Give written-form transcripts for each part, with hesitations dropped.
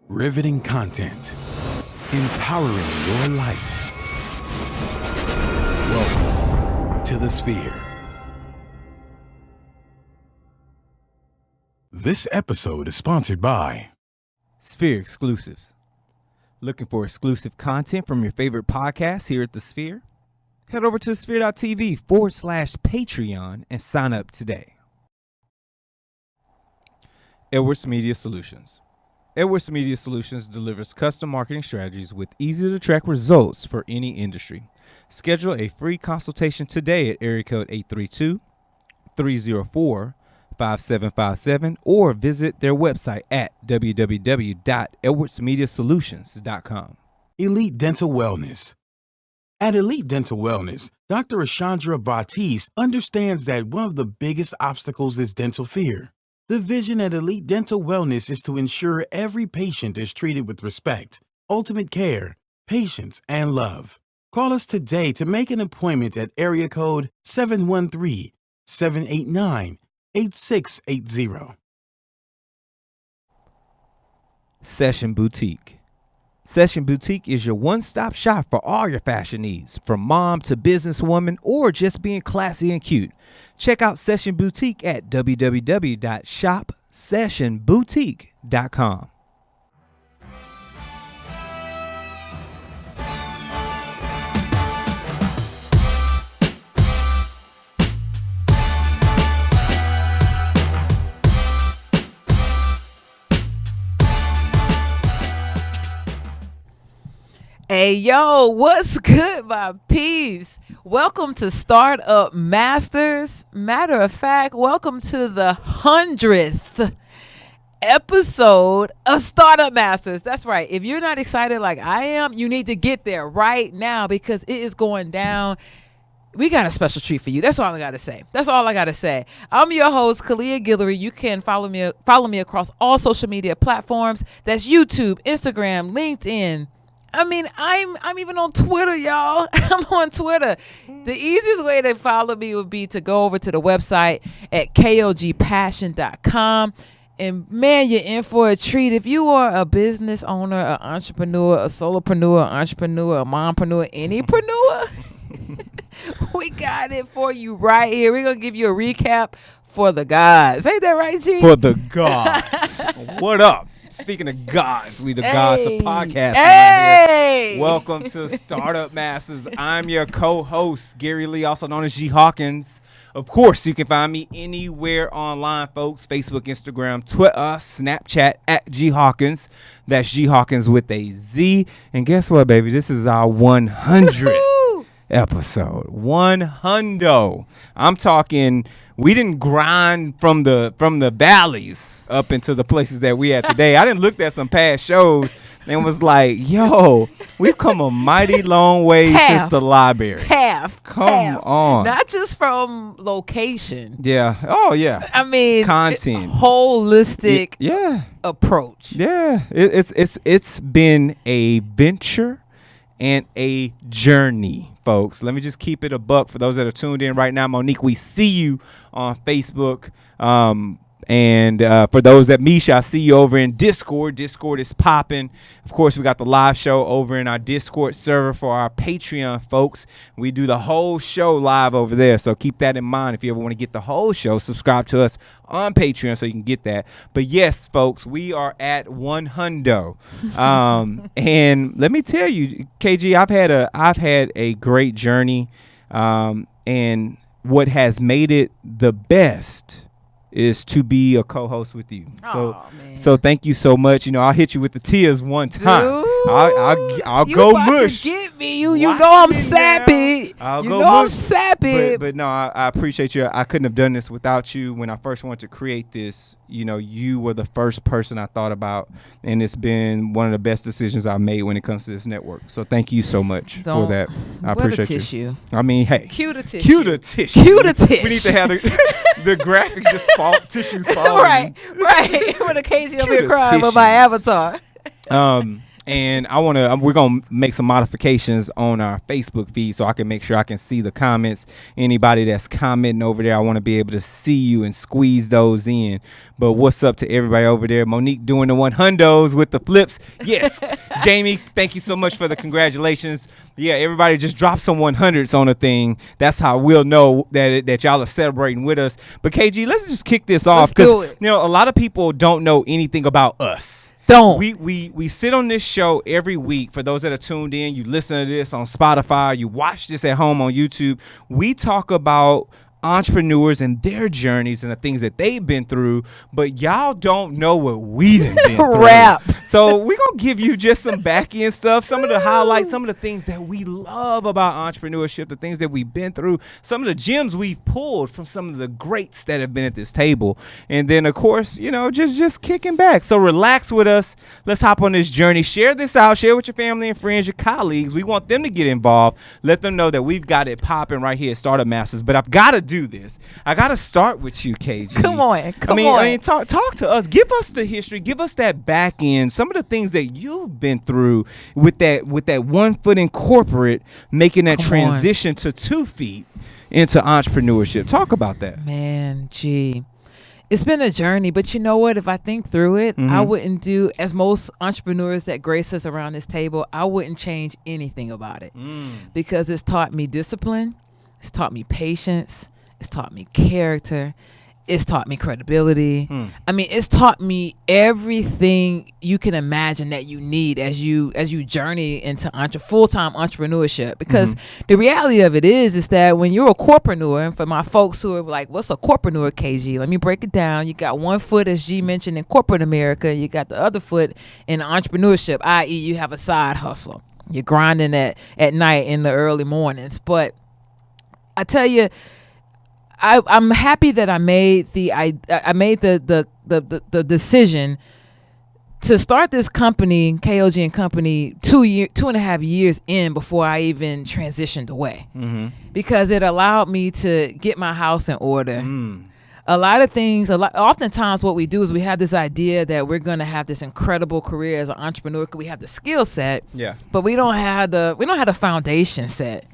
Riveting content. Empowering your life. Welcome to the Sphere. This episode is sponsored by Sphere Exclusives. Looking for exclusive content from your favorite podcasts here at the Sphere? Head over to sphere.tv/Patreon and sign up today. Edwards Media Solutions. Edwards Media Solutions delivers custom marketing strategies with easy-to-track results for any industry. Schedule a free consultation today at area code 832-304-5757 or visit their website at www.edwardsmediasolutions.com. Elite Dental Wellness. At Elite Dental Wellness, Dr. Ashandra Batiste understands that one of the biggest obstacles is dental fear. The vision at Elite Dental Wellness is to ensure every patient is treated with respect, ultimate care, patience, and love. Call us today to make an appointment at area code 713-789-8680. Session Boutique. Session Boutique is your one-stop shop for all your fashion needs, from mom to businesswoman or just being classy and cute. Check out Session Boutique at www.shopsessionboutique.com. Hey, yo, what's good, my peeps? Welcome to Startup Masters. Matter of fact, welcome to the 100th episode of Startup Masters. That's right. If you're not excited like I am, you need to get there right now because it is going down. We got a special treat for you. That's all I got to say. I'm your host, Kalia Guillory. You can follow me across all social media platforms. That's YouTube, Instagram, LinkedIn. I mean, I'm even on Twitter, y'all. I'm on Twitter. The easiest way to follow me would be to go over to the website at kogpassion.com. And man, you're in for a treat. If you are a business owner, an entrepreneur, a solopreneur, entrepreneur, a mompreneur, anypreneur, we got it for you right here. We're going to give you a recap for the gods. Ain't that right, G? For the gods. What up? Speaking of gods, we the gods of podcasting. Hey! Welcome to Startup Masters. I'm your co-host, Gary Lee, also known as G Hawkins. Of course, you can find me anywhere online, folks. Facebook, Instagram, Twitter, Snapchat at G Hawkins. That's G Hawkins with a Z. And guess what, baby? This is our 100th episode. 100. I'm talking. We didn't grind from the valleys up into the places that we at today. I didn't look at some past shows and was like, yo, we've come a mighty long way since the library. Come on. Not just from location. Yeah. Oh, yeah. I mean, content. Holistic approach. Yeah. It's been a venture and a journey, folks. Let me just keep it a buck for those that are tuned in right now. Monique, we see you on Facebook. And for those that Misha, I see you over in Discord. Discord is popping. Of course, we got the live show over in our Discord server for our Patreon folks. We do the whole show live over there. So keep that in mind. If you ever want to get the whole show, subscribe to us on Patreon so you can get that. But yes, folks, we are at 100. And let me tell you, KG, I've had a great journey. And what has made it the best is to be a co-host with you. So thank you so much. You know, I'll hit you with the tears one time. Dude, I'll go mush. You get me. You know I'm sappy. I'm sappy. But no, I appreciate you. I couldn't have done this without you. When I first wanted to create this, you know, you were the first person I thought about, and it's been one of the best decisions I've made when it comes to this network. So thank you so much for that. I appreciate you. I mean, hey. Cue the tissue. Cue the tissue. Cue the tissue. We need to have the graphics just fall, tissues falling. Right. With a KG over here crying for my avatar. And we're going to make some modifications on our Facebook feed so I can make sure I can see the comments. Anybody that's commenting over there, I want to be able to see you and squeeze those in. But what's up to everybody over there? Monique doing the 100s with the flips. Yes. Jamie, thank you so much for the congratulations. Yeah, everybody just drop some 100s on the thing. That's how we'll know that y'all are celebrating with us. But KG, let's just kick this off. Let's do it. You know, a lot of people don't know anything about us. We sit on this show every week. For those that are tuned in, you listen to this on Spotify, you watch this at home on YouTube. We talk about entrepreneurs and their journeys and the things that they've been through, but y'all don't know what we done been through. Rap. So we're gonna give you just some back end stuff, some of the highlights, some of the things that we love about entrepreneurship, the things that we've been through, some of the gems we've pulled from some of the greats that have been at this table, and then of course, you know, just kicking back. So relax with us. Let's hop on this journey. Share this out. Share with your family and friends, your colleagues. We want them to get involved. Let them know that we've got it popping right here at Startup Masters. But I've got to do this. I got to start with you, KG. Come on. I mean, talk to us. Give us the history. Give us that back end. Some of the things that you've been through with that 1 foot in corporate, making that transition to 2 feet into entrepreneurship. Talk about that. Man, gee. It's been a journey, but you know what? If I think through it, I wouldn't do, as most entrepreneurs that grace us around this table, I wouldn't change anything about it because it's taught me discipline. It's taught me patience. It's taught me character. It's taught me credibility. I mean, it's taught me everything you can imagine that you need as you journey into full-time entrepreneurship. Because the reality of it is that when you're a corpreneur, and for my folks who are like, what's a corpreneur, KG? Let me break it down. You got 1 foot, as G mentioned, in corporate America. You got the other foot in entrepreneurship, i.e. you have a side hustle. You're grinding at night in the early mornings. But I tell you, I'm happy that I made the decision to start this company, KOG and Company, 2.5 years in before I even transitioned away, because it allowed me to get my house in order. A lot of things, oftentimes what we do is we have this idea that we're going to have this incredible career as an entrepreneur because we have the skill set, but we don't have the foundation set.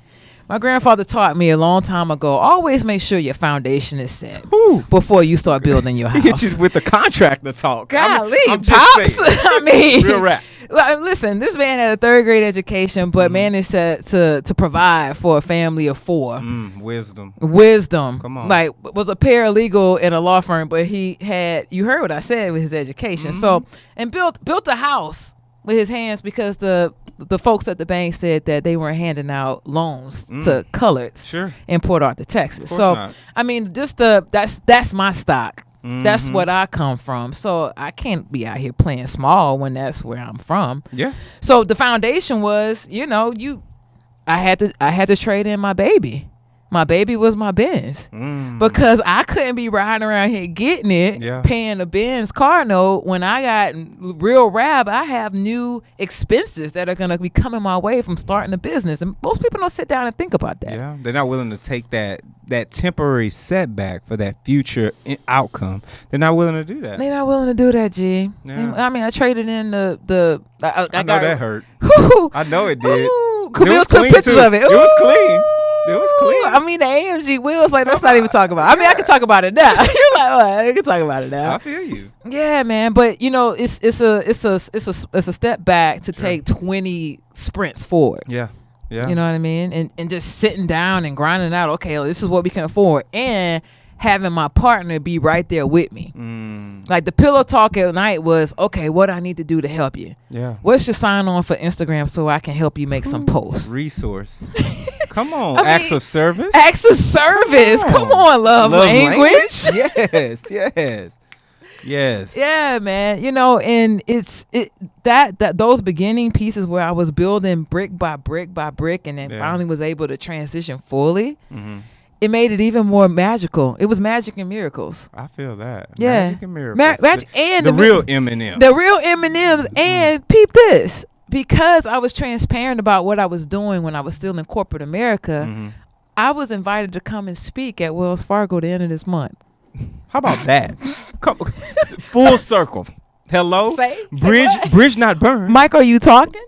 My grandfather taught me a long time ago, always make sure your foundation is set before you start building your house. He hit you with the contractor talk. Golly, I'm Pops. I mean, real rap. Listen, this man had a 3rd grade education, but managed to provide for a family of 4. Wisdom. Come on. Like, was a paralegal in a law firm, but he had, you heard what I said with his education. So, and built a house with his hands because the folks at the bank said that they weren't handing out loans to coloreds in Port Arthur, Texas. So not. I mean, just that's my stock. That's what I come from. So I can't be out here playing small when that's where I'm from. Yeah. So the foundation was, I had to trade in my baby. My baby was my Benz because I couldn't be riding around here getting it, paying a Benz car note when I got real rap. I have new expenses that are going to be coming my way from starting a business. And most people don't sit down and think about that. Yeah, they're not willing to take that temporary setback for that future outcome. They're not willing to do that. They're not willing to do that, G. Yeah. I mean, I traded in I know that hurt. I know it did. Camille took pictures of it. It was clean. It was clean. I mean, the AMG wheels, like, let's not even talk about it. I mean, I can talk about it now. You're like, what? I can talk about it now. I feel you. Yeah, man. But it's a step back to take 20 sprints forward. Yeah. Yeah. You know what I mean? And just sitting down and grinding out, okay, well, this is what we can afford. And having my partner be right there with me. Like, the pillow talk at night was, okay, what I need to do to help you? Yeah. What's your sign on for Instagram so I can help you make some posts? Resource. Come on. Acts of service. Acts of service. Come on, love language. Yes. Yes. Yeah, man. And it's those beginning pieces where I was building brick by brick by brick and then finally was able to transition fully. It made it even more magical. It was magic and miracles. I feel that. Yeah. Magic and miracles. Magic and the real M&Ms. The real M&Ms. And peep this. Because I was transparent about what I was doing when I was still in corporate America, I was invited to come and speak at Wells Fargo the end of this month. How about that? Full circle. Hello? Say Bridge what? bridge not burned. Mike, are you talking?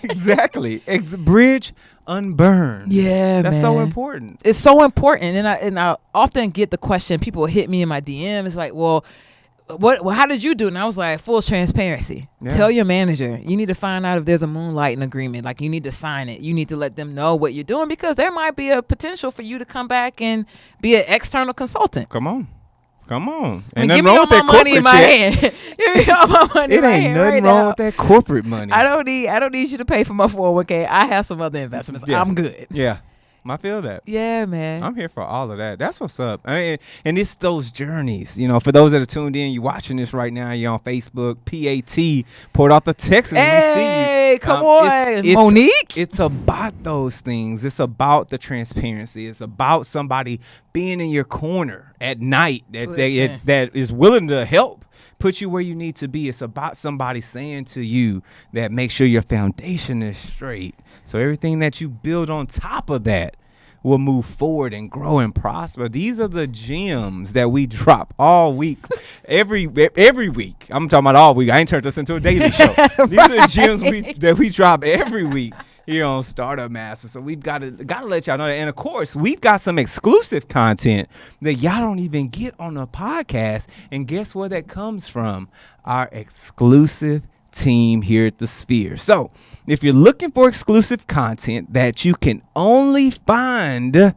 Exactly. Bridge unburned. Yeah, That's man. so important. It's so important, and I often get the question. People hit me in my DM. It's like, well, how did you do? And I was like, full transparency. Yeah. Tell your manager. You need to find out if there's a moonlighting agreement. Like, you need to sign it. You need to let them know what you're doing, because there might be a potential for you to come back and be an external consultant. Come on. And give me all my money in my hand. Give me all my money in my hand. It ain't nothing wrong with that corporate money. I don't need you to pay for my 401k. I have some other investments. Yeah. I'm good. Yeah. I feel that. Yeah, man. I'm here for all of that. That's what's up. I mean, and it's those journeys. You know, for those that are tuned in, you're watching this right now. You're on Facebook. PAT, Port Arthur, Texas. Hey, we see you. come on, Monique. It's about those things. It's about the transparency. It's about somebody being in your corner at night that is willing to help put you where you need to be. It's about somebody saying to you that make sure your foundation is straight. So everything that you build on top of that will move forward and grow and prosper. These are the gems that we drop all week, every week. I'm talking about all week. I ain't turned this into a daily show. These are the gems that we drop every week here on Startup Master. So we've got to let y'all know that. And of course, we've got some exclusive content that y'all don't even get on the podcast. And guess where that comes from? Our exclusive team here at the Sphere. So if you're looking for exclusive content that you can only find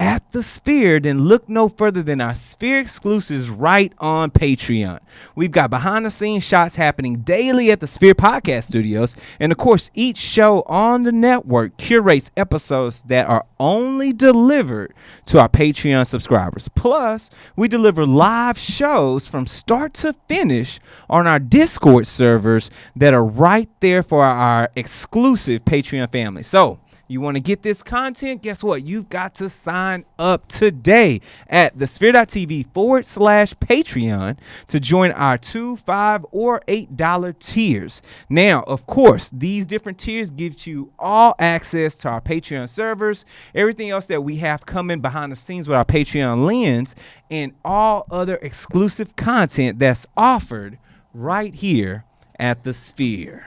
at the Sphere, then look no further than our Sphere exclusives right on Patreon. We've got behind the scenes shots happening daily at the Sphere Podcast Studios. And of course, each show on the network curates episodes that are only delivered to our Patreon subscribers. Plus, we deliver live shows from start to finish on our Discord servers that are right there for our exclusive Patreon family. So you want to get this content? Guess what? You've got to sign up today at thesphere.tv/Patreon to join our $2, $5, or $8 tiers. Now, of course, these different tiers give you all access to our Patreon servers, everything else that we have coming behind the scenes with our Patreon lens, and all other exclusive content that's offered right here at the Sphere.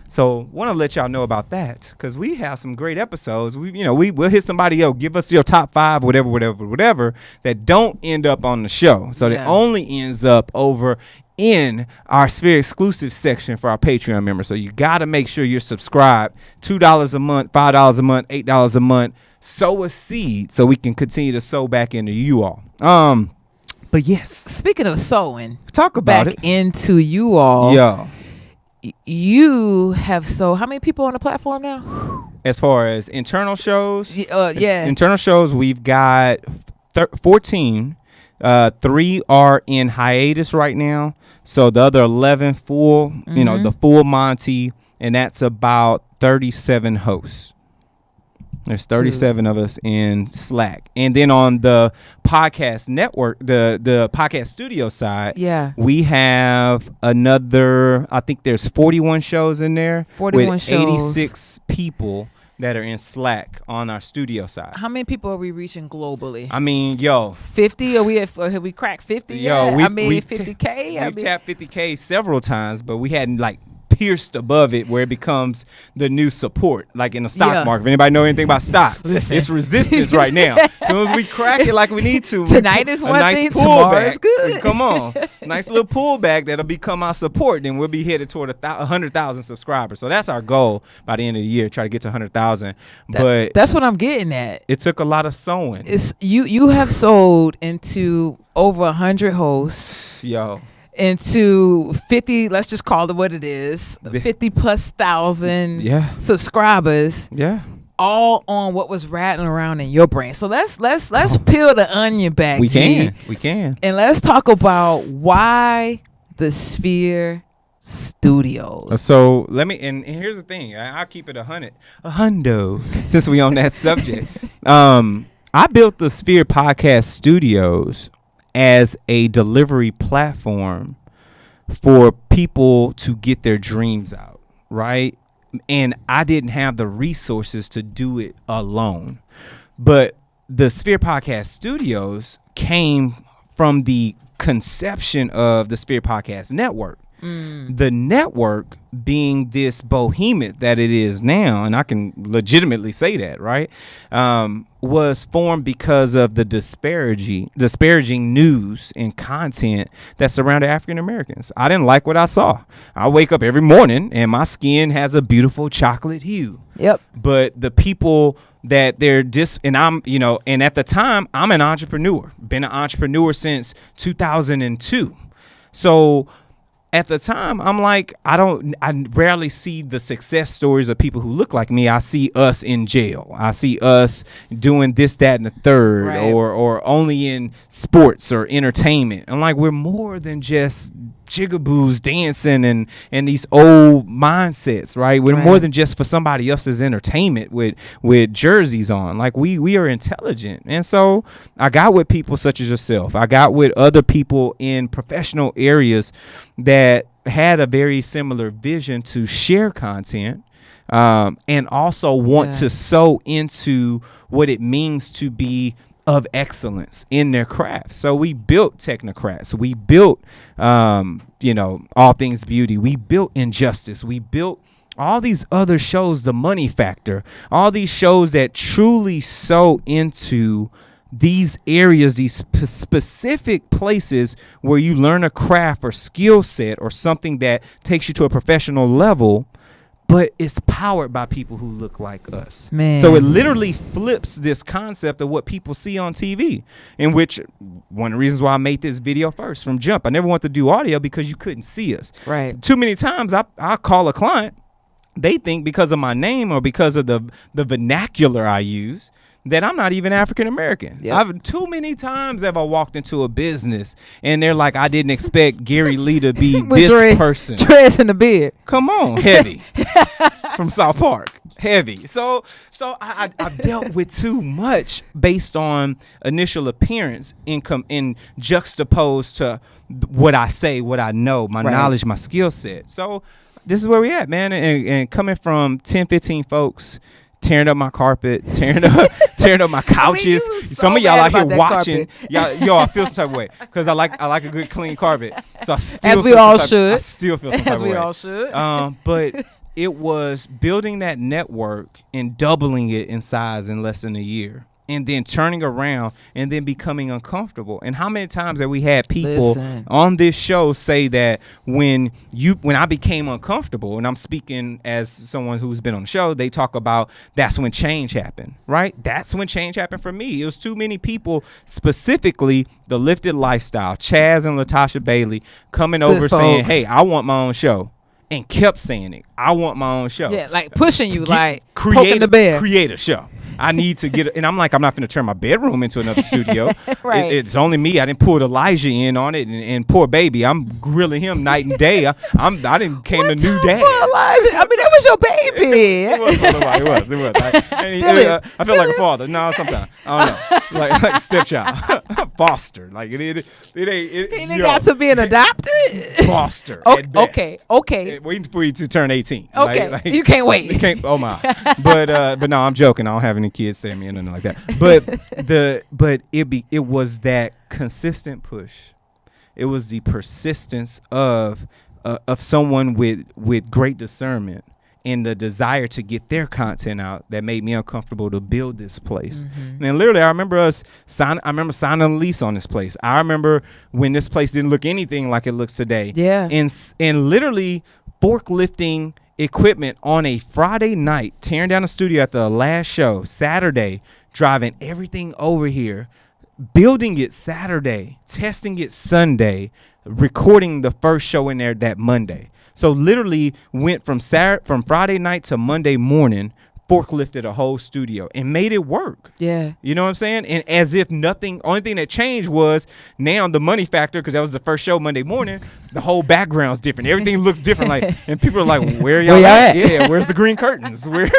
So want to let y'all know about that, because we have some great episodes. We'll hit somebody else, give us your top 5, whatever, that don't end up on the show. So that only ends up over in our Sphere exclusive section for our Patreon members. So you got to make sure you're subscribed. $2 a month, $5 a month, $8 a month. Sow a seed so we can continue to sow back into you all. But yes. Speaking of sowing, talk about back into you all. Yeah. You have how many people on the platform now? As far as internal shows, internal shows, we've got 14. 3 are in hiatus right now, so the other 11 full. Mm-hmm. The full Monty, and that's about 37 hosts. There's 37 of us in Slack. And then on the podcast network, the podcast studio side, we have another, I think there's 41 shows in there. 41 with shows. 86 people that are in Slack on our studio side. How many people are we reaching globally? I mean, 50? Have we cracked 50 yet? 50K? We've tapped 50K several times, but we hadn't pierced above it where it becomes the new support, like in the stock market. If anybody know anything about stock, it's resistance right now. As soon as we crack it like we need to, tonight is one thing, tomorrow is good. Come on, nice little pullback that'll become our support. Then we'll be headed toward 100,000 subscribers. So that's our goal by the end of the year, try to get to 100,000. But that's what I'm getting at. It took a lot of sowing. It's you have sold into over 100 hosts. Into 50, let's just call it what it is, 50,000+ subscribers. All on what was rattling around in your brain. So let's peel the onion back. We can. And let's talk about why the Sphere Studios. So let me, and here's the thing. I'll keep it a hundo, since we on that subject. I built the Sphere Podcast Studios as a delivery platform for people to get their dreams out, right? And I didn't have the resources to do it alone. But the Sphere Podcast Studios came from the conception of the Sphere Podcast Network. The network, being this behemoth that it is now, and I can legitimately say that, right, was formed because of the disparaging news and content that surrounded African Americans. I didn't like what I saw. I wake up every morning and my skin has a beautiful chocolate hue. Yep. But the people that and I'm, and at the time I'm an entrepreneur, been an entrepreneur since 2002. So at the time, I'm like, I rarely see the success stories of people who look like me. I see us in jail. I see us doing this, that, and the third, right. or only in sports or entertainment. I'm like, we're more than just jigaboos dancing and these old mindsets, right? We're more than just for somebody else's entertainment with jerseys on. Like we are intelligent. And so I got with people such as yourself. I got with other people in professional areas that had a very similar vision to share content, and also want to sow into what it means to be of excellence in their craft. So we built Technocrats. We built, All Things Beauty. We built Injustice. We built all these other shows, The Money Factor, all these shows that truly sow into these areas, these specific places where you learn a craft or skill set or something that takes you to a professional level, but it's powered by people who look like us. Man. So it literally flips this concept of what people see on TV, in which one of the reasons why I made this video first from jump. I never wanted to do audio because you couldn't see us. Right. Too many times I call a client, they think because of my name or because of the vernacular I use that I'm not even African American. Yep. I've too many times have I walked into a business and they're like, I didn't expect Gary Lee to be this person. Dress in the beard. Come on, heavy from South Park, heavy. So I've dealt with too much based on initial appearance, in juxtaposed to what I say, what I know, my knowledge, my skill set. So this is where we at, man. And coming from 10, 15 folks, tearing up my carpet, tearing up my couches. Some of y'all out here watching. Yo, I feel some type of way because I like a good clean carpet. So I still, as we all should. I still feel some type of way. As we all should. But it was building that network and doubling it in size in less than a year, and then turning around and then becoming uncomfortable. And how many times have we had people on this show say that when I became uncomfortable, and I'm speaking as someone who's been on the show, they talk about that's when change happened, right? That's when change happened for me. It was too many people, specifically the Lifted Lifestyle, Chaz and Latasha Bailey, coming over saying, hey, I want my own show. And kept saying it. I want my own show. Yeah, like pushing you, poking the bear. Create a show. I need to get it. And I'm like, I'm not going to turn my bedroom into another studio. Right. It's only me. I didn't pull Elijah in on it. And poor baby, I'm grilling him night and day. I didn't came to new dad. Elijah? I mean, that was your baby. It was. I feel like a father. No, sometimes. I don't know. Like stepchild. Foster. Like it ain't. He got to being adopted? Foster. Okay. Waiting for you to turn 18. Okay. Like, you can't wait. You can't. Oh my. But no, I'm joking. I don't have any kids stay me or nothing like that. But it was that consistent push. It was the persistence of someone with great discernment and the desire to get their content out that made me uncomfortable to build this place. Mm-hmm. And literally, I remember signing a lease on this place. I remember when this place didn't look anything like it looks today. Yeah. And literally forklifting equipment on a Friday night, tearing down the studio at the last show, Saturday, driving everything over here, building it Saturday, testing it Sunday, recording the first show in there that Monday. So literally went from Friday night to Monday morning, forklifted a whole studio and made it work. Yeah. You know what I'm saying? And as if nothing, only thing that changed was now the money factor, because that was the first show Monday morning, the whole background's different. Everything looks different. Like, and people are like, where y'all at? Yeah, where's the green curtains? Where's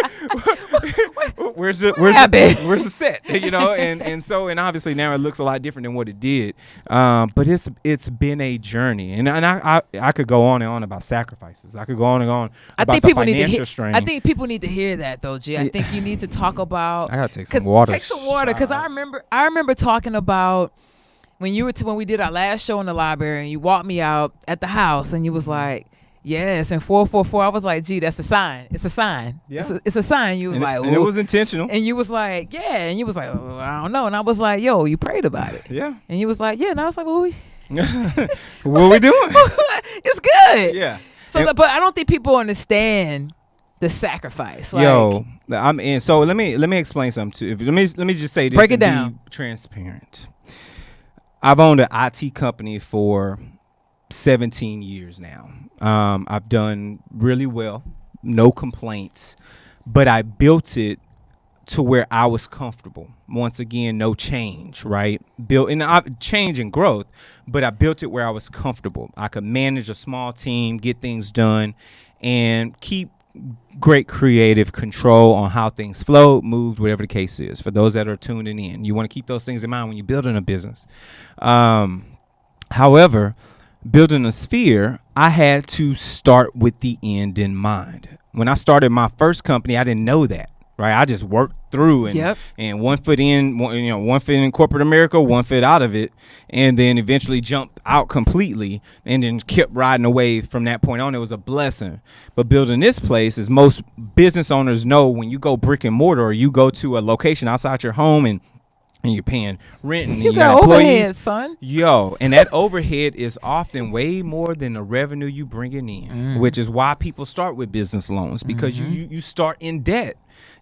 the set? You know, and obviously now it looks a lot different than what it did. But it's been a journey. And I could go on and on about sacrifices. I could go on and on about the financial strain. I think people need to hear that though. I think you need to talk about. I gotta take some water. Take some water, because I remember talking about when we did our last show in the library and you walked me out at the house and you was like, yes, and 444, I was like, gee, that's a sign. It's a sign. Yeah. It's a sign. You was like, and it was intentional. And you was like, yeah. And you was like, oh, I don't know. And I was like, yo, you prayed about it. Yeah. And you was like, yeah. And I was like, well, what we doing? It's good. Yeah. So, but I don't think people understand the sacrifice. Like, yo, I'm in. So let me explain something to you. Let me just say this. Break it and down. Be transparent. I've owned an IT company for 17 years now. I've done really well, no complaints, but I built it to where I was comfortable. Once again, no change, right? Change and growth, but I built it where I was comfortable. I could manage a small team, get things done, and keep great creative control on how things flow, moved, whatever the case is. For those that are tuning in, you want to keep those things in mind when you're building a business. However, building a sphere, I had to start with the end in mind. When I started my first company, I didn't know that, right? I just worked through and one foot in, one foot in corporate America, one foot out of it, and then eventually jumped out completely and then kept riding away from that point on. It was a blessing. But building this place, as most business owners know, when you go brick and mortar or you go to a location outside your home and you're paying rent and you got overhead, son. Yo, and that overhead is often way more than the revenue you bringing in, which is why people start with business loans, because you start in debt.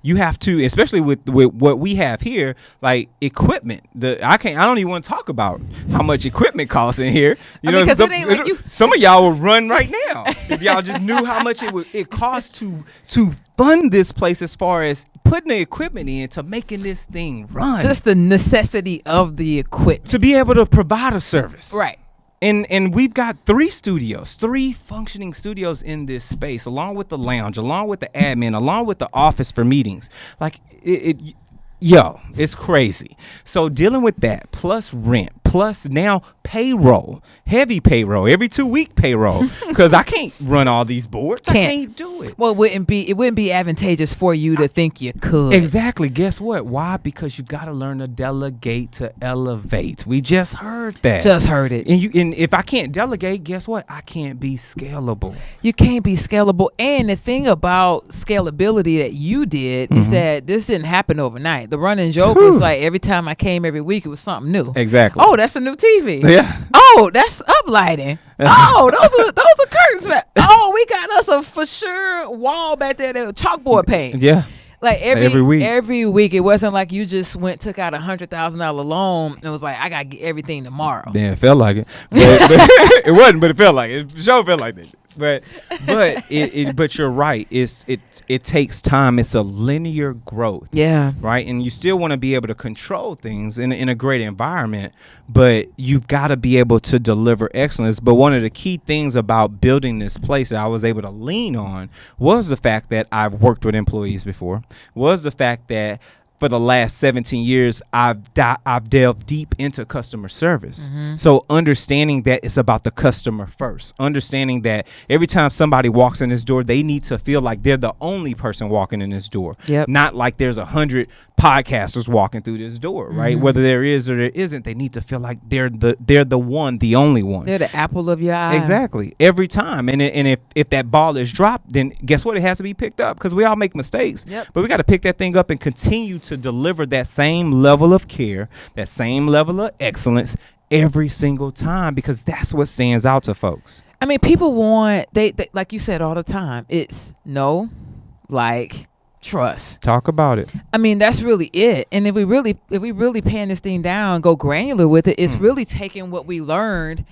You have to, especially with what we have here, like equipment. I don't even want to talk about how much equipment costs in here. Some of y'all will run right now if y'all just knew how much it costs to fund this place, as far as putting the equipment in to making this thing run. Just the necessity of the equipment to be able to provide a service. Right. And we've got three functioning studios in this space, along with the lounge, along with the admin, along with the office for meetings. Like it's crazy. So dealing with that, plus rent, plus now payroll, heavy payroll, every 2-week payroll, because I can't run all these boards. I can't do it. Well, it wouldn't be advantageous for you to think you could. Exactly. Guess what? Why? Because you got to learn to delegate to elevate. We just heard that. Just heard it. And if I can't delegate, guess what? I can't be scalable. You can't be scalable. And the thing about scalability that you did is that this didn't happen overnight. The running joke was like every time I came every week, it was something new. Exactly. Oh, that's a new TV. Yeah. Oh, that's uplighting. Oh, those are curtains back. Oh, we got us a for sure wall back there that was chalkboard paint. Yeah. Like every week, it wasn't like you just took out $100,000 loan and was like, I gotta get everything tomorrow. Yeah, it felt like it. But it wasn't, but it felt like it. It sure felt like that. But you're right. It takes time. It's a linear growth. Yeah. Right. And you still want to be able to control things in a great environment, but you've got to be able to deliver excellence. But one of the key things about building this place that I was able to lean on was the fact that I've worked with employees before, was the fact that for the last 17 years, I've delved deep into customer service. So understanding that it's about the customer first, understanding that every time somebody walks in this door, they need to feel like they're the only person walking in this door. Yep. Not like there's 100 podcasters walking through this door, right? Whether there is or there isn't, they need to feel like they're the one, the only one. They're the apple of your eye. Exactly. Every time. And if that ball is dropped, then guess what? It has to be picked up, because we all make mistakes. Yep. But we got to pick that thing up and continue to deliver that same level of care, that same level of excellence every single time, because that's what stands out to folks. I mean, people want, they like you said all the time, it's trust. Talk about it. I mean, that's really it. And if we really pan this thing down, go granular with it, it's really taking what we learned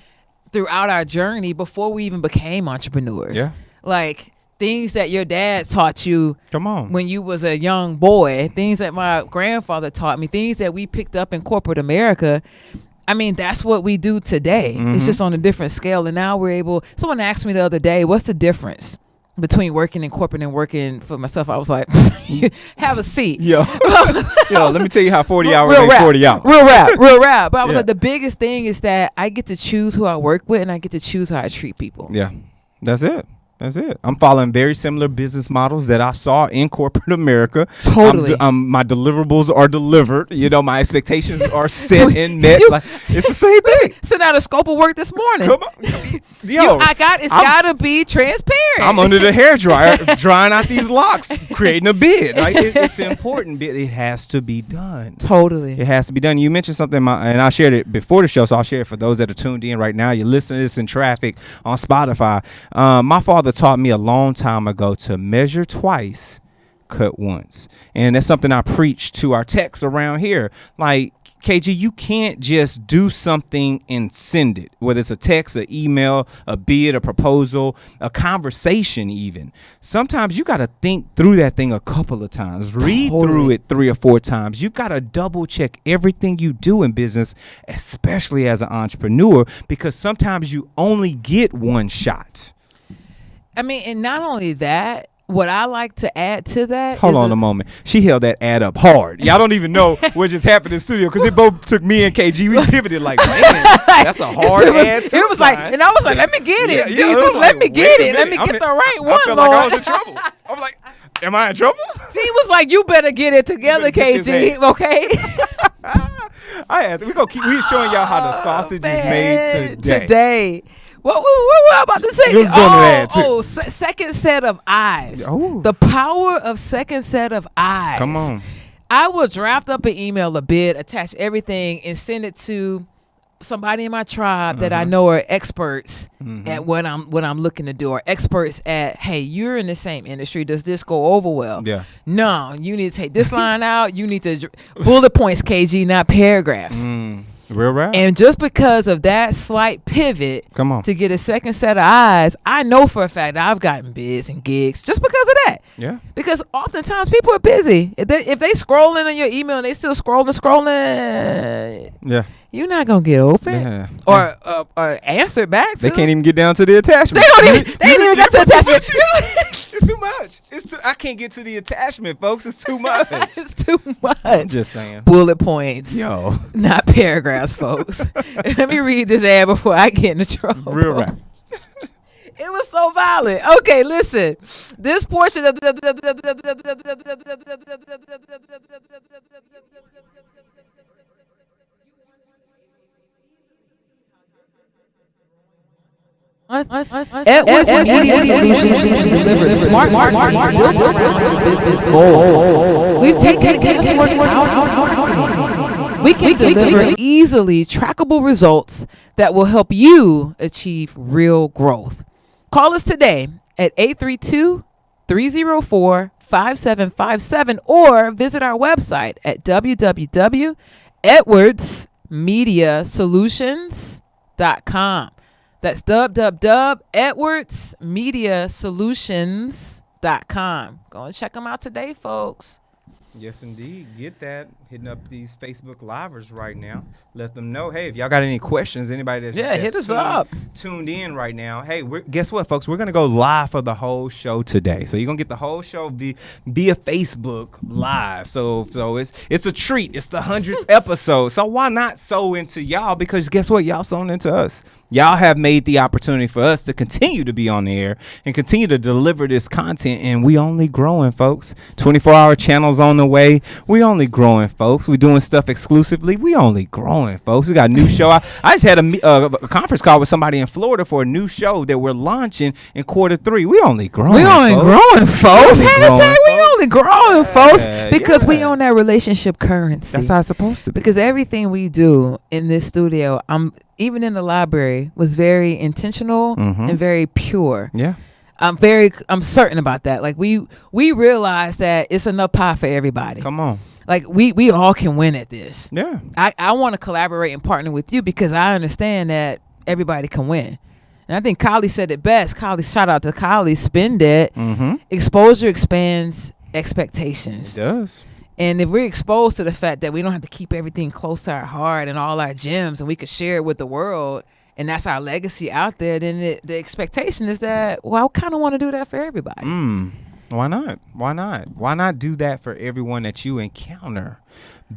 throughout our journey before we even became entrepreneurs. Yeah. Like things that your dad taught you when you was a young boy, things that my grandfather taught me, things that we picked up in corporate America. I mean, that's what we do today. It's just on a different scale. And now someone asked me the other day, what's the difference between working in corporate and working for myself? I was like, have a seat. Yo, let me tell you how 40 hours ain't 40 hours. Real rap. But I was like, the biggest thing is that I get to choose who I work with, and I get to choose how I treat people. Yeah, that's it. That's it. I'm following very similar business models that I saw in corporate America. Totally. My deliverables are delivered. You know, my expectations are set and met. Like, it's the same thing. Sent out a scope of work this morning. Come on. Yo, It's gotta be transparent. I'm under the hair dryer drying out these locks, creating a bid. Like, it's important. It has to be done. Totally. It has to be done. You mentioned something, and I shared it before the show, so I'll share it for those that are tuned in right now. You're listening to this in traffic on Spotify. My father taught me a long time ago to measure twice, cut once. And that's something I preach to our techs around here. Like, KG, you can't just do something and send it, whether it's a text, an email, a bid, a proposal, a conversation even. Sometimes you got to think through that thing a couple of times, read through it 3 or 4 times. You've got to double check everything you do in business, especially as an entrepreneur, because sometimes you only get one shot. I mean, and not only that, what I like to add to that. Hold on a moment. She held that ad up hard. Y'all don't even know what just happened in the studio because it both took me and KG. We pivoted like, man, that's a hard ad. It was like, and I was like, let me get it. Yeah, Jesus, let me get it. Let me get the right one, I felt Lord. like I was in trouble. I was like, am I in trouble? He was like, you better get it together, KG. Okay. We're showing y'all how the sausage is made today. What was I about to say? It was going to that too. Second set of eyes. Oh. The power of second set of eyes. Come on. I will draft up an email, a bid, attach everything, and send it to somebody in my tribe that I know are experts at what I'm looking to do, or experts at, hey, you're in the same industry. Does this go over well? Yeah. No, you need to take this line out. You need to bullet points, KG, not paragraphs. Real rap. And just because of that slight pivot to get a second set of eyes, I know for a fact that I've gotten bids and gigs just because of that. Yeah. Because oftentimes people are busy. If they scrolling on your email and they still scrolling, yeah, you're not gonna get open or answer back to. They can't even get down to the attachment. They ain't even got to the attachment. It's too much. I can't get to the attachment, folks. It's too much. It's too much. I'm just saying. Bullet points. Yo. Not paragraphs, folks. Let me read this ad before I get into trouble. Real rap. It was so violent. Okay, listen. This portion of We've taken we can deliver easily trackable results that will help you achieve real growth. Call us today at 832-304-5757 or visit our website at www.edwardsmediasolutions.com. That's www.edwardsmediasolutions.com. Go and check them out today, folks. Yes, indeed. Get that. Hitting up these Facebook Livers right now. Let them know, hey, if y'all got any questions, anybody that's hit us up. Tuned in right now. Hey, guess what, folks? We're going to go live for the whole show today. So you're going to get the whole show via Facebook Live. So it's a treat. It's the 100th episode. So why not sow into y'all? Because guess what? Y'all sown into us. Y'all have made the opportunity for us to continue to be on the air and continue to deliver this content, and we only growing, folks. 24-hour channels on the way. We only growing, folks. We doing stuff exclusively. We only growing, folks. We got a new show. I just had a conference call with somebody in Florida for a new show that we're launching in Q3. We only growing. We only growing, folks. Hashtag we only growing, folks, because we own that relationship currency. That's how it's supposed to be. Because everything we do in this studio, even in the library, was very intentional and very pure. Yeah. I'm certain about that. Like we realize that it's enough pie for everybody. Come on. Like we all can win at this. Yeah. I want to collaborate and partner with you because I understand that everybody can win. And I think Kylie said it best. Shout out to Kylie. Spend it. Exposure expands expectations. It does. And if we're exposed to the fact that we don't have to keep everything close to our heart and all our gems, and we can share it with the world, and that's our legacy out there, then the expectation is that, well, I kind of want to do that for everybody. Why not? Why not? Why not do that for everyone that you encounter?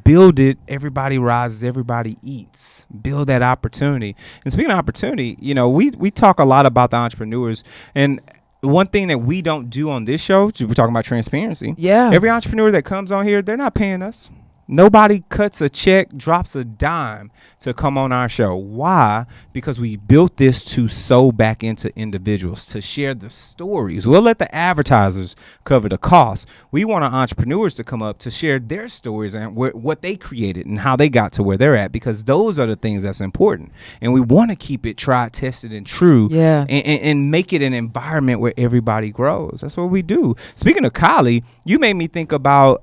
Build it. Everybody rises. Everybody eats. Build that opportunity. And speaking of opportunity, we talk a lot about the entrepreneurs, and one thing that we don't do on this show, we're talking about transparency. Yeah. Every entrepreneur that comes on here, they're not paying us. Nobody cuts a check, drops a dime to come on our show. Why? Because we built this to sow back into individuals, to share the stories. We'll let the advertisers cover the cost. We want our entrepreneurs to come up to share their stories and what they created and how they got to where they're at, because those are the things that's important. And we want to keep it tried, tested, and true. Yeah. And make it an environment where everybody grows. That's what we do. Speaking of Kylie, you made me think about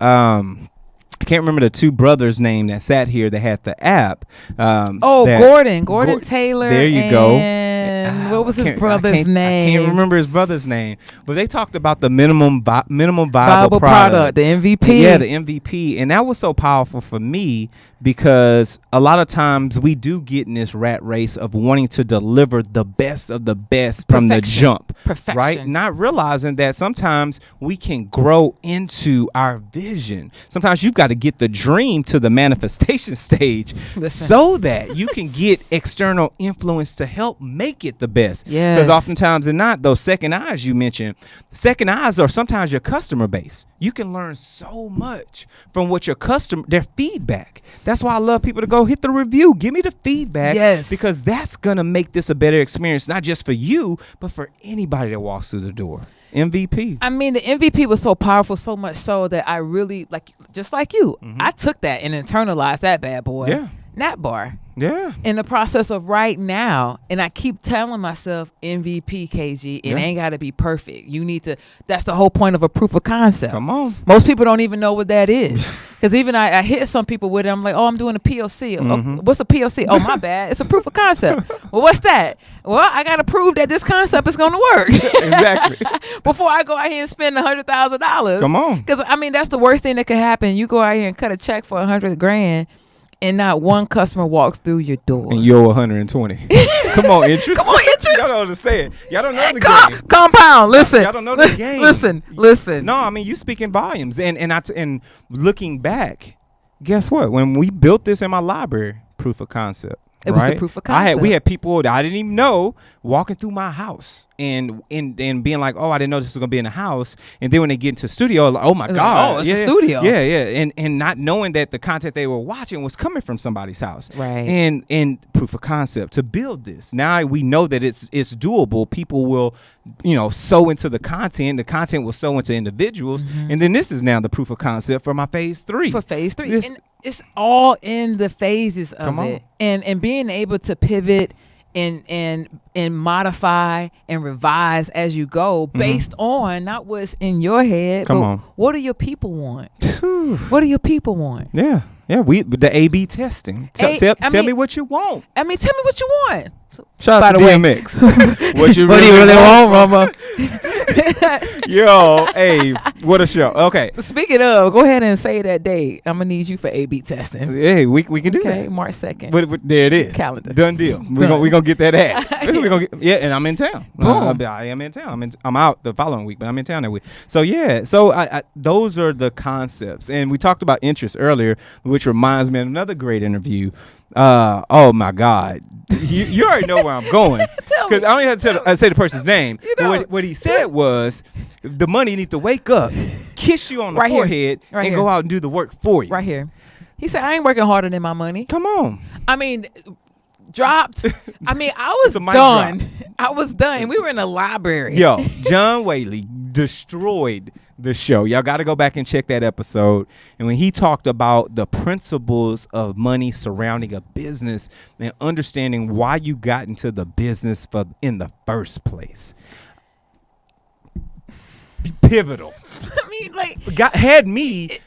I can't remember the two brothers' name that sat here that had the app. Gordon Taylor. There you and go. What was his brother's name? I can't remember his brother's name. But they talked about the minimum viable product, the MVP. Yeah, the MVP. And that was so powerful for me because a lot of times we do get in this rat race of wanting to deliver the best of the best from the jump. Perfection. Right? Not realizing that sometimes we can grow into our vision. Sometimes you've got to get the dream to the manifestation stage so that you can get external influence to help make it the best. Yes. Because oftentimes they're not. Those second eyes you mentioned, second eyes are sometimes your customer base. You can learn so much from what your their feedback. That's why I love people to go hit the review. Give me the feedback. Yes. Because that's going to make this a better experience, not just for you, but for anybody that walks through the door. MVP. I mean, the MVP was so powerful, so much so that I really, just like you, I took that and internalized that bad boy. Yeah. Nat bar. Yeah. In the process of right now, and I keep telling myself MVP, KG, it ain't got to be perfect. You need to, that's the whole point of a proof of concept. Come on. Most people don't even know what that is. Because even I hit some people with it. I'm like, oh, I'm doing a POC. Oh, what's a POC? Oh, my bad. It's a proof of concept. Well, what's that? Well, I got to prove that this concept is going to work. Exactly. Before I go out here and spend $100,000. Come on. Because, I mean, that's the worst thing that could happen. You go out here and cut a check for $100,000. And not one customer walks through your door. And you owe 120. Come on, interest. Come on, interest. Y'all don't understand. Y'all don't know the game. Compound. Listen. Y'all don't know the game. Listen. No, I mean, you speaking volumes. And looking back, guess what? When we built this in my library, proof of concept. It was the proof of concept. We had people that I didn't even know walking through my house and being like, oh, I didn't know this was gonna be in the house. And then when they get into the studio, like, oh my God, it's a studio. Yeah. And not knowing that the content they were watching was coming from somebody's house. Right. And proof of concept to build this. Now we know that it's doable. People will, sow into the content. The content will sow into individuals. And then this is now the proof of concept for my phase 3. For phase 3. And it's all in the phases of it. And being able to pivot and modify and revise as you go based on not what's in your head, but what do your people want? What do your people want? Yeah. The A/B testing. Tell me what you want. I mean, tell me what you want. So, shout out to DMX. What you really want, mama? Yo, hey, what a show. Okay. Speaking of, go ahead and say that date. I'm gonna need you for A/B testing. Hey, we can do that. Okay, March 2nd. There it is. Calendar. Done deal. We're gonna get that ad. And I'm in town. I am in town. I'm out the following week, but I'm in town that week. So yeah. So I those are the concepts, and we talked about interest earlier, which reminds me of another great interview. Oh my God, you already know where I'm going because I don't even have to say the person's name. What he said was, the money need to wake up, kiss you on the forehead, and go out and do the work for you. Right here, he said, I ain't working harder than my money. Come on. I mean, dropped. I mean, I was done. I was done. We were in the library. Yo, John Whaley destroyed the show. Y'all got to go back and check that episode. And when he talked about the principles of money surrounding a business and understanding why you got into the business in the first place. Pivotal. I mean, had me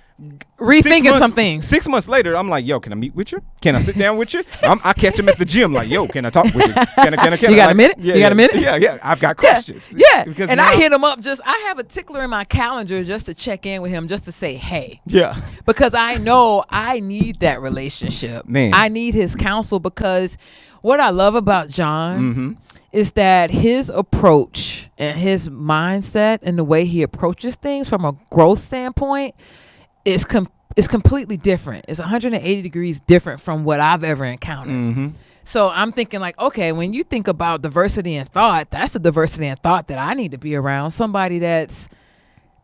rethinking some things. 6 months later, I'm like, yo, can I meet with you? Can I sit down with you? I catch him at the gym like, yo, can I talk with you? Can I? You got a minute? Yeah, you got a minute? Yeah. I've got questions. Yeah. And I hit him up I have a tickler in my calendar just to check in with him, just to say, hey. Yeah. Because I know I need that relationship. Man. I need his counsel, because what I love about John is that his approach and his mindset and the way he approaches things from a growth standpoint is completely different. It's 180 degrees different from what I've ever encountered. So I'm thinking like, okay, when you think about diversity in thought, that's the diversity in thought that I need to be around. Somebody that's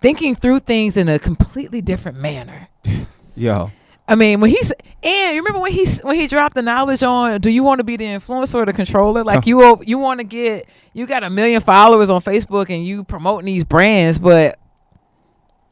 thinking through things in a completely different manner. Yo. I mean, when he's and you remember when he dropped the knowledge on, do you want to be the influencer or the controller? Like you want to get, you got 1 million followers on Facebook and you promoting these brands, but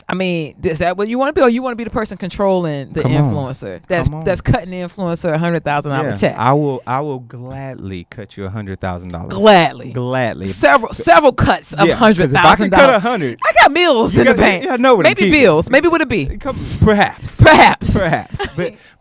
I mean, is that what you want to be, or you want to be the person controlling the influencer that's cutting the influencer $100,000 check? I will gladly cut you $100,000. Gladly. Several cuts of $100,000. If I can cut 100, I got meals in the bank. Yeah, I know what maybe bills. Maybe with a B. Perhaps.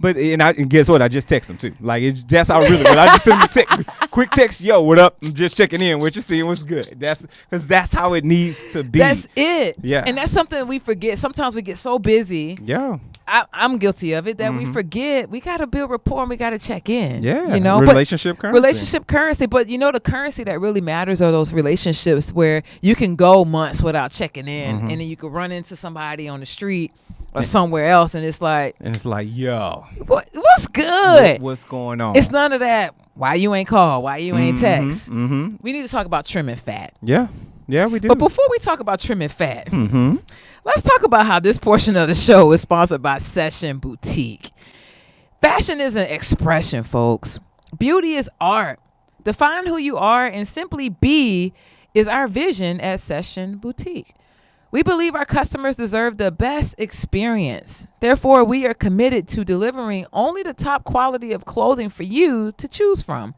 And guess what? I just text them too. Like that's how really. When I just send them a quick text. Yo, what up? I'm just checking in. What you seeing? What's good? That's because that's how it needs to be. That's it. Yeah. And that's something we forget. Sometimes we get so busy. Yeah. I'm guilty of it that we forget we got to build rapport and we got to check in. Yeah. You know, relationship currency. But you know, the currency that really matters are those relationships where you can go months without checking in, and then you can run into somebody on the street or somewhere else, and it's like, yo, what's good? What's going on? It's none of that. Why you ain't call? Why you ain't text? We need to talk about trimming fat. Yeah, we do. But before we talk about trimming fat, let's talk about how this portion of the show is sponsored by Session Boutique. Fashion is an expression, folks. Beauty is art. Define who you are and simply be is our vision at Session Boutique. We believe our customers deserve the best experience. Therefore, we are committed to delivering only the top quality of clothing for you to choose from.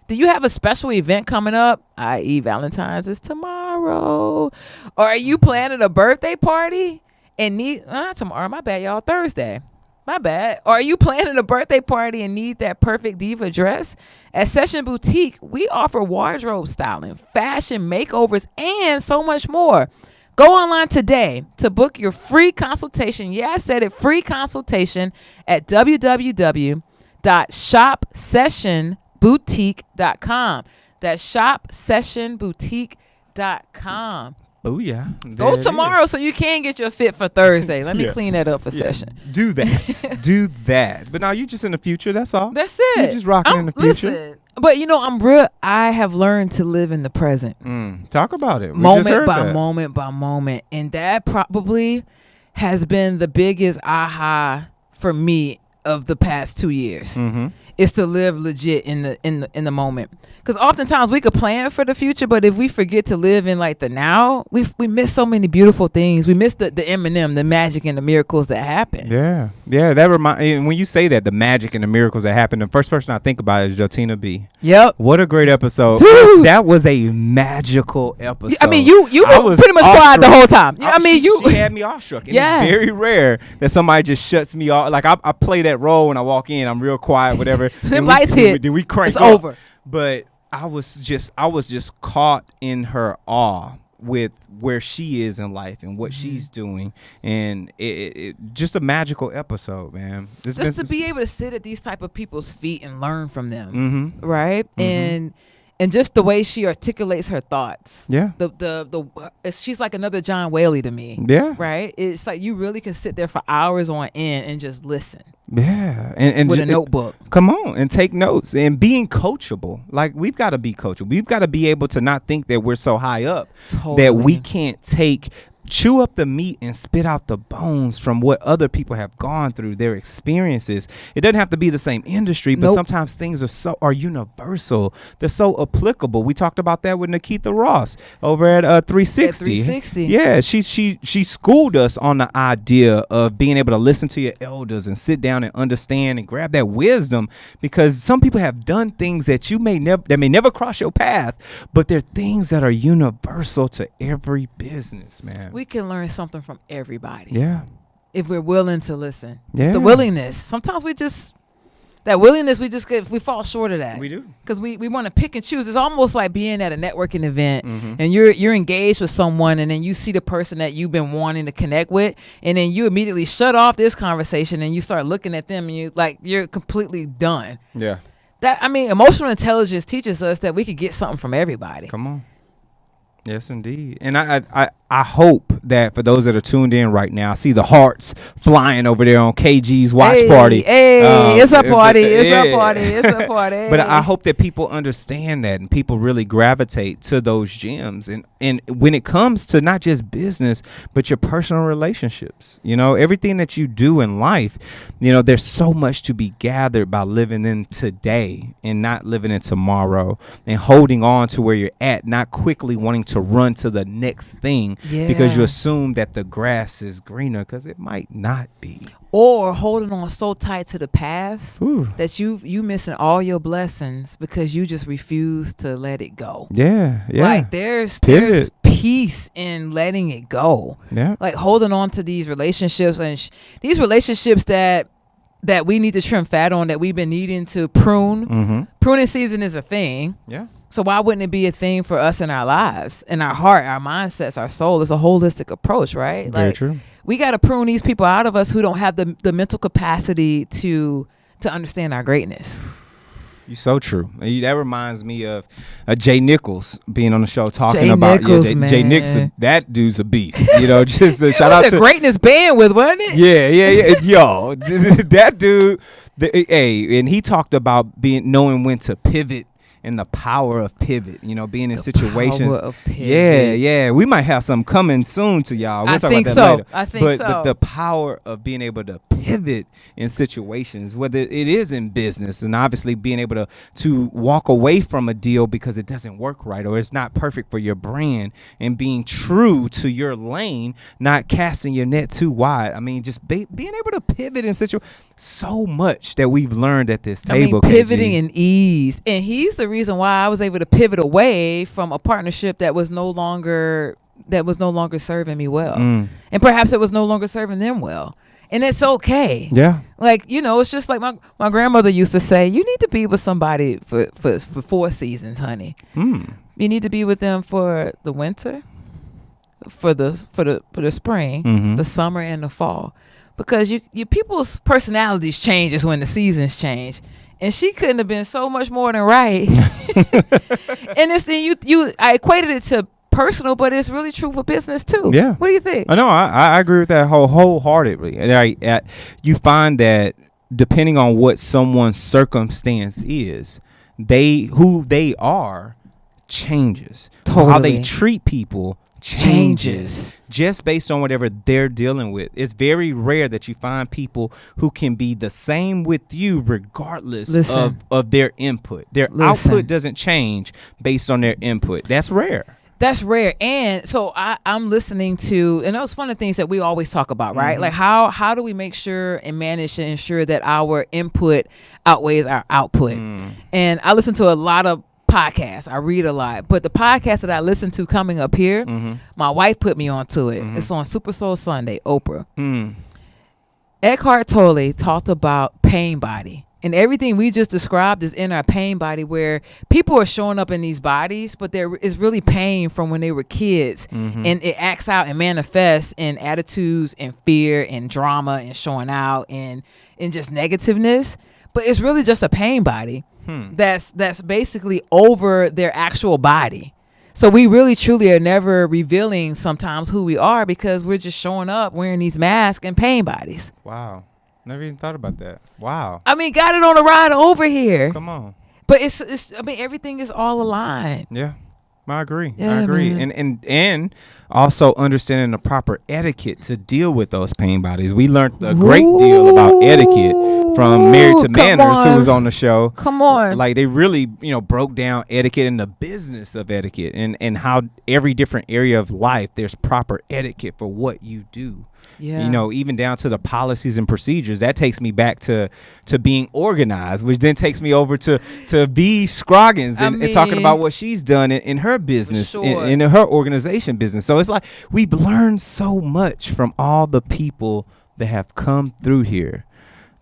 Do you have a special event coming up, i.e. Valentine's is tomorrow? Or are you planning a birthday party and need, tomorrow, my bad, y'all, Thursday. My bad. Or are you planning a birthday party and need that perfect diva dress? At Session Boutique, we offer wardrobe styling, fashion makeovers, and so much more. Go online today to book your free consultation. Yeah, I said it, free consultation at www.shopsessionboutique.com. That's shopsessionboutique.com. Oh yeah. Go tomorrow so you can get your fit for Thursday. Let me clean that up for Session. Do that. Do that. But now you just in the future. That's all. That's it. You just rocking in the future. Listen, but you know, I have learned to live in the present. Talk about it. Moment by moment. And that probably has been the biggest aha for me of the past 2 years. Is to live legit in the moment. Because oftentimes we could plan for the future, but if we forget to live in like the now, we miss so many beautiful things. We miss the Eminem, the magic and the miracles that happen. Yeah. That when you say that, the magic and the miracles that happen, the first person I think about is Jotina B. Yep. What a great episode. Dude. That was a magical episode. I mean, you were pretty much quiet the whole time. She had me awestruck. And it's very rare that somebody just shuts me off. Like I play that role when I walk in. I'm real quiet, whatever. The lights hit. Then we crank it's up. Over. But I was just caught in her awe with where she is in life and what she's doing, and it just a magical episode, man. Just to be able to sit at these type of people's feet and learn from them, right? And just the way she articulates her thoughts. Yeah. She's like another John Whaley to me. Yeah. Right. It's like you really can sit there for hours on end and just listen. Yeah. And with a notebook. Come on and take notes and being coachable. Like we've got to be coachable. We've got to be able to not think that we're so high up that we can't chew up the meat and spit out the bones from what other people have gone through, their experiences. It doesn't have to be the same industry, but sometimes things are universal. They're so applicable. We talked about that with Nikita Ross over at 360. At 360. Yeah, she schooled us on the idea of being able to listen to your elders and sit down and understand and grab that wisdom, because some people have done things that may never cross your path, but they're things that are universal to every business, man. We can learn something from everybody. Yeah. If we're willing to listen. Yeah. It's the willingness. Sometimes we fall short of that. We do. Because we want to pick and choose. It's almost like being at a networking event and you're engaged with someone, and then you see the person that you've been wanting to connect with, and then you immediately shut off this conversation and you start looking at them and you're completely done. Yeah. Emotional intelligence teaches us that we could get something from everybody. Come on. Yes, indeed. And I hope that for those that are tuned in right now, I see the hearts flying over there on KG's watch party. Hey, it's a party. It's yeah. a party. It's a party. But I hope that people understand that and people really gravitate to those gems. And when it comes to not just business, but your personal relationships, everything that you do in life, there's so much to be gathered by living in today and not living in tomorrow and holding on to where you're at, not quickly wanting to run to the next thing because you assume that the grass is greener because it might not be. Or holding on so tight to the past Ooh. that you missing all your blessings because you just refuse to let it go. Yeah. Like there's peace in letting it go. Yeah. Like holding on to these relationships and these relationships that we need to trim fat on, that we've been needing to prune. Mm-hmm. Pruning season is a thing. Yeah. So why wouldn't it be a thing for us in our lives, in our heart, our mindsets, our soul? It's a holistic approach, right? Very true. We got to prune these people out of us who don't have the mental capacity to understand our greatness. You're so true. That reminds me of Jay Nichols being on the show talking Jay about Nichols, Jay Nichols. That dude's a beast. Just a shout out to greatness bandwidth, wasn't it? Yeah. Yo, that dude. And he talked about knowing when to pivot. And the power of pivot, being in situations. Power of pivot. Yeah. We might have something coming soon to y'all. We'll talk about that later. I think so. But the power of being able to pivot in situations, whether it is in business, and obviously being able to walk away from a deal because it doesn't work right or it's not perfect for your brand, and being true to your lane, not casting your net too wide. I mean, just being able to pivot in situations. So much that we've learned at this table. Pivoting in ease. And he's the reason why I was able to pivot away from a partnership that was no longer serving me well. And perhaps it was no longer serving them well. And it's okay. Yeah. Like, it's just like my grandmother used to say, you need to be with somebody for 4 seasons, honey. You need to be with them for the winter, for the spring, the summer, and the fall. Because you people's personalities changes when the seasons change, and she couldn't have been so much more than right. And this thing I equated it to personal, but it's really true for business too. Yeah. What do you think? I know I agree with that wholeheartedly. And you find that depending on what someone's circumstance is, who they are changes. Totally. How they treat people changes just based on whatever they're dealing with. It's very rare that you find people who can be the same with you regardless of their input. Their output doesn't change based on their input. That's rare. That's rare. And so I'm listening to, and that's one of the things that we always talk about, right? Like how do we make sure and manage to ensure that our input outweighs our output? And I listen to a lot of podcasts. I read a lot, but the podcast that I listen to coming up here, my wife put me onto it. It's on Super Soul Sunday, Oprah. Eckhart Tolle talked about pain body, and everything we just described is in our pain body, where people are showing up in these bodies, but there is really pain from when they were kids, and it acts out and manifests in attitudes and fear and drama and showing out and just negativeness. But it's really just a pain body. That's basically over their actual body. So we really truly are never revealing sometimes who we are because we're just showing up wearing these masks and pain bodies. Wow. Never even thought about that. Wow. I mean, got it on the ride over here. Come on. But everything is all aligned. Yeah. I agree. Yeah, I agree. man. And also understanding the proper etiquette to deal with those pain bodies. We learned a great deal about etiquette from Married to Manners, who was on the show. Come on. Like they really, broke down etiquette and the business of etiquette and how every different area of life there's proper etiquette for what you do. Yeah. Even down to the policies and procedures. That takes me back to being organized, which then takes me over to V. Scroggins and talking about what she's done in her business, sure. in her organization business. So it's like we've learned so much from all the people that have come through here.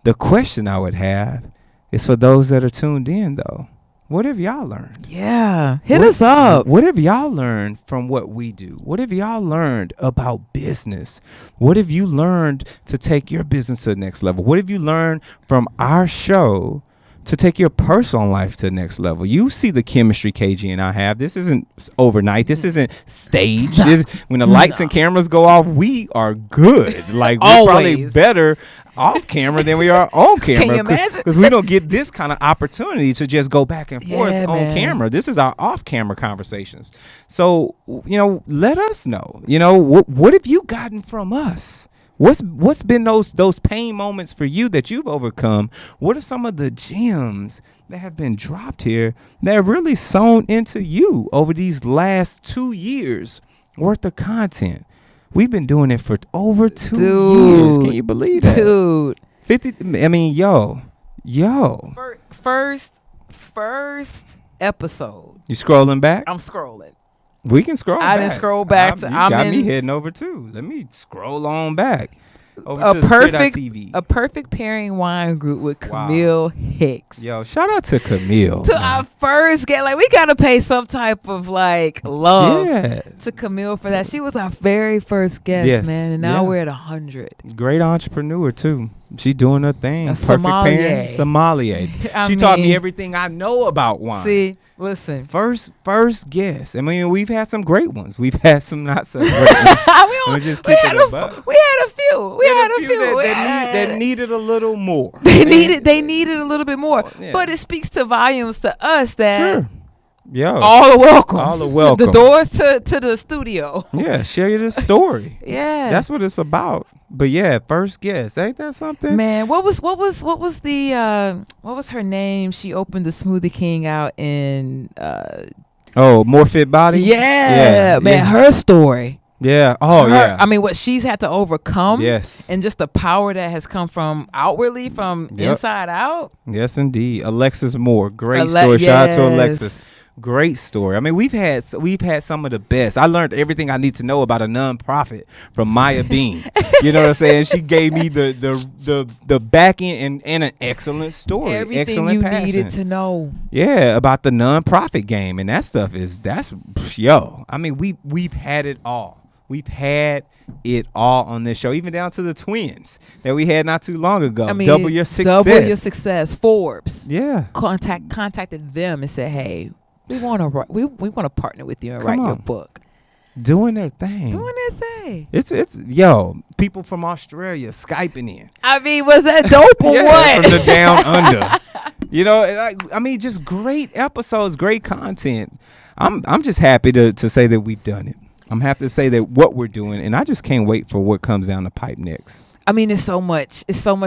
The question I would have is for those that are tuned in, though. What have y'all learned? Yeah. Hit us up. What have y'all learned from what we do? What have y'all learned about business? What have you learned to take your business to the next level? What have you learned from our show to take your personal life to the next level. You see the chemistry KG and I have. This isn't overnight. This isn't staged. When the lights and cameras go off, we are good. Like, we're probably better off camera than we are on camera. Can you imagine? Because we don't get this kind of opportunity to just go back and forth on camera. This is our off-camera conversations. So, let us know. What have you gotten from us? What's been those pain moments for you that you've overcome? What are some of the gems that have been dropped here that have really sewn into you over these last 2 years worth of content? We've been doing it for over 2 years. Can you believe that? Dude. 50, I mean, yo. First episode. You scrolling back? I'm scrolling. We can scroll back. I didn't scroll back. You got me heading over too. Let me scroll on back. Over to TV. A perfect pairing wine group with Camille Hicks. Yo, shout out to Camille. Our first guest. Like, we got to pay some type of love to Camille for that. She was our very first guest, man. And now we're at 100. Great entrepreneur too. She doing her thing. A Perfect pairing. Sommelier. She taught me everything I know about wine. See, listen. First guest. I mean, we've had some great ones. We've had some not so great ones. We had a few. We had a few that needed a little more. They needed a little bit more. But it speaks to volumes to us that. Sure. Yeah. All are welcome. All are welcome. The doors to the studio. Yeah, share the story. Yeah. That's what it's about. But yeah, first guest. Ain't that something? Man, what was her name? She opened the Smoothie King out in More Fit Body? Yeah. Man, her story. Yeah. Oh, yeah. I mean, what she's had to overcome. Yes. And just the power that has come from outwardly, from inside out. Yes, indeed. Alexis Moore. Great story. Shout out to Alexis. Great story. I mean, we've had some of the best. I learned everything I need to know about a nonprofit from Maya Bean. You know what I'm saying? She gave me the back end and an excellent story. Everything you needed to know. Yeah, about the nonprofit game, and that stuff I mean, we've had it all. We've had it all on this show, even down to the twins that we had not too long ago. I mean, double your success. Forbes. Yeah. Contacted them and said, hey, we want to partner with you and write your book. Doing their thing. It's people from Australia Skyping in. I mean, was that dope or what? From the down under. I mean, just great episodes, great content. I'm just happy to say that we've done it. I'm happy to say that what we're doing, and I just can't wait for what comes down the pipe next. I mean, it's so much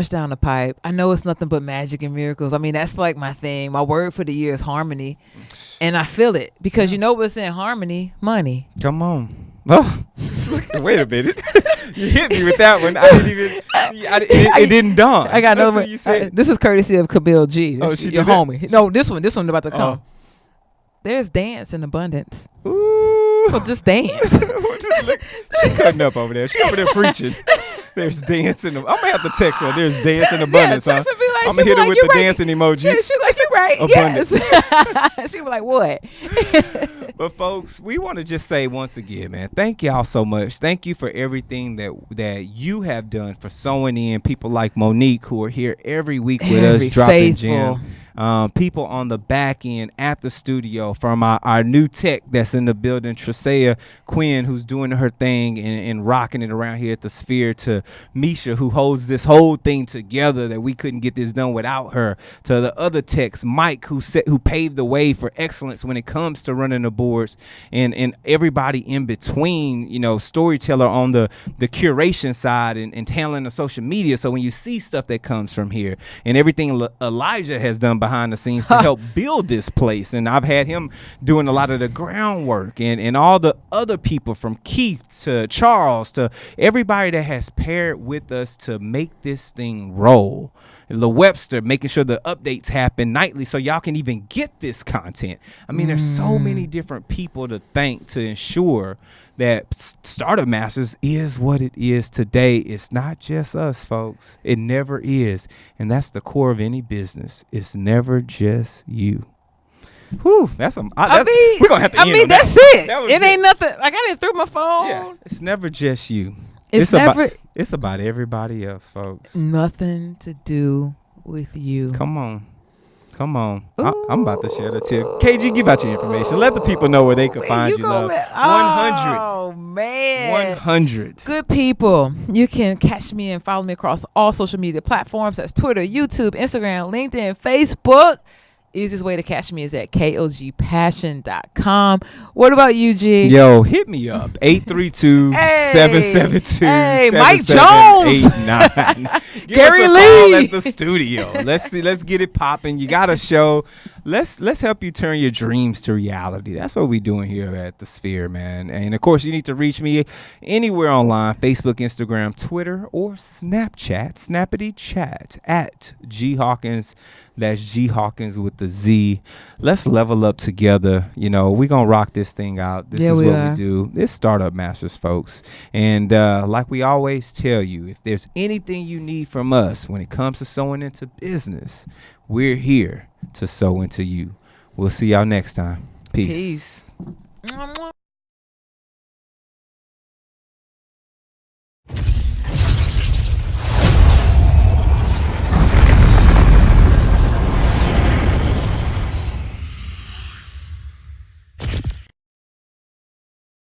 down the pipe. I know it's nothing but magic and miracles. I mean, that's like my thing. My word for the year is harmony. And I feel it because you know what's in harmony? Money. Come on. Oh, wait a minute. You hit me with that one. I didn't even, it didn't dawn. I got another one. This is courtessy of Camille G. Your homie. That? No, this one about to come. There's dance in abundance. Ooh. So just dance. She's cutting up over there. She's over there preaching. There's dancing. I'm gonna have to text her. There's dance in abundance. Yeah, I'm gonna hit her with the dancing emojis. Yeah, she's like, you're right. Abundance. Yes. She was like, what? But folks, we want to just say once again, man, thank y'all so much. Thank you for everything that you have done for sewing in people like Monique who are here every week with us, dropping gems. People on the back end at the studio, from our new tech that's in the building, Tresea Quinn, who's doing her thing and rocking it around here at the Sphere, to Misha, who holds this whole thing together that we couldn't get this done without her, to the other techs, Mike, who paved the way for excellence when it comes to running the boards, and everybody in between, storyteller on the curation side and handling the social media. So when you see stuff that comes from here, and everything Elijah has done behind the scenes to help build this place, and I've had him doing a lot of the groundwork, and all the other people from Keith to Charles to everybody that has paired with us to make this thing roll. La Webster making sure the updates happen nightly so y'all can even get this content. I mean, there's so many different people to thank to ensure that Startup Masters is what it is today. It's not just us, folks. It never is. And that's the core of any business. It's never just you. Whew, we're gonna have to end on that's that. it. It ain't nothing. Like, I didn't throw my phone. Yeah, it's never just you. It's about everybody else, folks. Nothing to do with you. Come on. Come on. I'm about to share the tip. KG, give out your information. Let the people know where they can find you, love. 100. Oh, man. 100. Good people. You can catch me and follow me across all social media platforms. That's Twitter, YouTube, Instagram, LinkedIn, Facebook. Easiest way to catch me is at KOGpassion.com. What about you, G? Yo, hit me up. 832-772-7789. Hey, Mike Jones. Give Gary us a Lee. call at the studio. Let's get it popping. You got a show. Let's help you turn your dreams to reality. That's what we're doing here at the Sphere, man. And of course, you need to reach me anywhere online: Facebook, Instagram, Twitter, or Snapchat. Snappity chat at G Hawkins. That's G Hawkins with the Z. Let's level up together. You know, we're going to rock this thing out. This is what we do. It's Startup Masters, folks. And like we always tell you, if there's anything you need from us when it comes to sowing into business, we're here to sow into you. We'll see y'all next time. Peace. Peace.